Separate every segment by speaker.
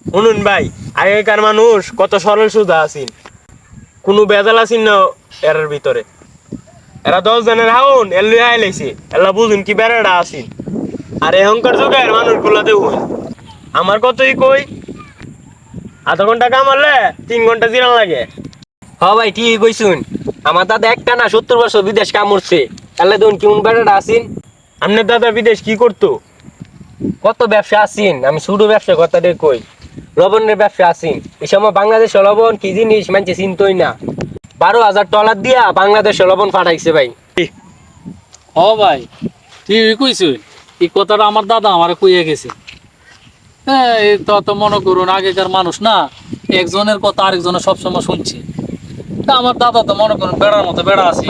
Speaker 1: শুনুন ভাই, আগেকার মানুষ কত সরল সুদা আছেন, কোনো বেজাল আছেন না এর ভিতরে। এরা 10 জনের হাউন এর লুই আইলাইছে, এলা বুঝুন কি বেড়াটা আছেন। আর এখনকার যুগের মানুষ গুলাতে হই আমার কতই কই, আধা ঘন্টা কামালে 3 ঘন্টা জিরান লাগে।
Speaker 2: হ ভাই ঠিক কইছুন। আমার দাদা একটা না 70 বছর বিদেশ কামড়ছে, তাহলে দেখুন কেমন বেড়াটা আসিন।
Speaker 1: আপনার দাদা বিদেশ কি করতো?
Speaker 2: কত ব্যবসা আসিন, আমি শুধু ব্যবসা কথাটা কই। লবণের ব্যবসা আসিন, এই সময় বাংলাদেশে লবণ কি জিনিস মানছে চিনতই না। 12,000 ডলার দিয়া বাংলাদেশে লবণ পাঠাইছে ভাই।
Speaker 3: হ ভাই ঠিক কইছুন। এই কথাটা আমার দাদা আমার কইয়া গেছে। হ্যাঁ, এই তো মনে করুন আগেকার মানুষ না, একজনের কথা আরেকজনের সবসময় শুনছে। তা আমার দাদা তো মনে করুন বেড়ার মতো বেড়া আছি,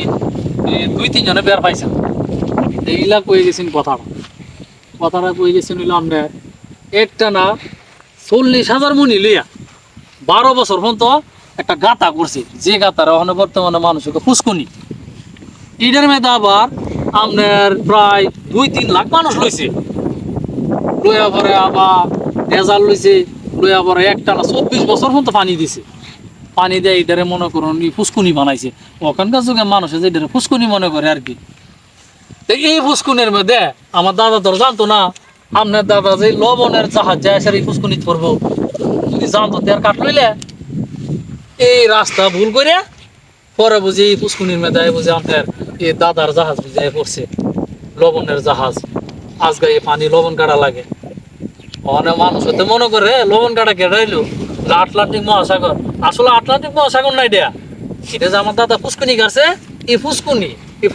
Speaker 3: 2-3 জনে বেড় পাইছেন। এইগুলা কয়ে গেছেন কথাটা কয়ে গেছেন হইলো আমরা একটা না 40,000 মনি লইয়া 12 বছর পর্যন্ত একটা গাতা করছে, যে গাতার ওখানে বর্তমানে মানুষ ফুসকুনি। এটার মেয়েদা আবার আপনার প্রায় 2-3 লাখ মানুষ লইছে। লইয়া পরে আবার ডেজাল লইছে, লইয়া পরে একটা না 24 বছর পর্যন্ত পানি দিছে। পানি দিয়ে এটারে মনে করুন ফুসকুনি বানাইছে। ওখানকার যুগে মানুষে যে এটারে ফুসকুনি মনে করে আর কি। তো এই ফুসকুনির মধ্যে আমার দাদা তো জানতো না, আপনার দাদা যে লবণের জাহাজ যায় সে এই ফুসকুনি ধরবো, যদি জানতো তার কাঠ লইলে এই রাস্তা ভুল করে পরে বুঝি এই ফুসকুনির মধ্যে বুঝি আপনার এই দাদার জাহাজ বুঝে পড়ছে, লবণের জাহাজ। আজকে এই পানি লবণ কাটা লাগে। অনেক মানুষ হতে মনে করে লবণ কাটা কেটাইলো আটলান্টিক মহাসাগর। আসলে আটলান্টিক মহাসাগর নাই দেয়া, এটা যে আমার দাদা ফুসকুনি কাটছে, এই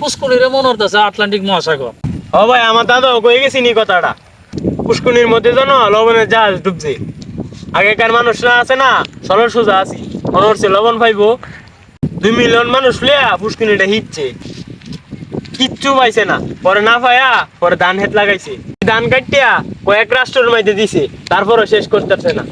Speaker 3: ফুসকুনিরে মনে হতেছে আটলান্টিক মহাসাগর।
Speaker 1: ও ভাই, আমার দাদাও কয়ে গেছি নি কথাটা, পুষ্কুনির মধ্যে যেন লবণের জাহাজ ডুবছে। আগেকার মানুষরা আছে না সরল সোজা আছি, মনে হচ্ছে লবণ পাইবো। 2 মিলিয়ন মানুষ লিয়া পুষ্কুনিটা হিটছে, কিচ্ছু পাইছে না। পরে না পায়া পরে ধান হেত লাগাইছে, ধান কাটিয়া কয়েক রাষ্ট্রের মধ্যে দিছে, তারপরও শেষ করতেছে না।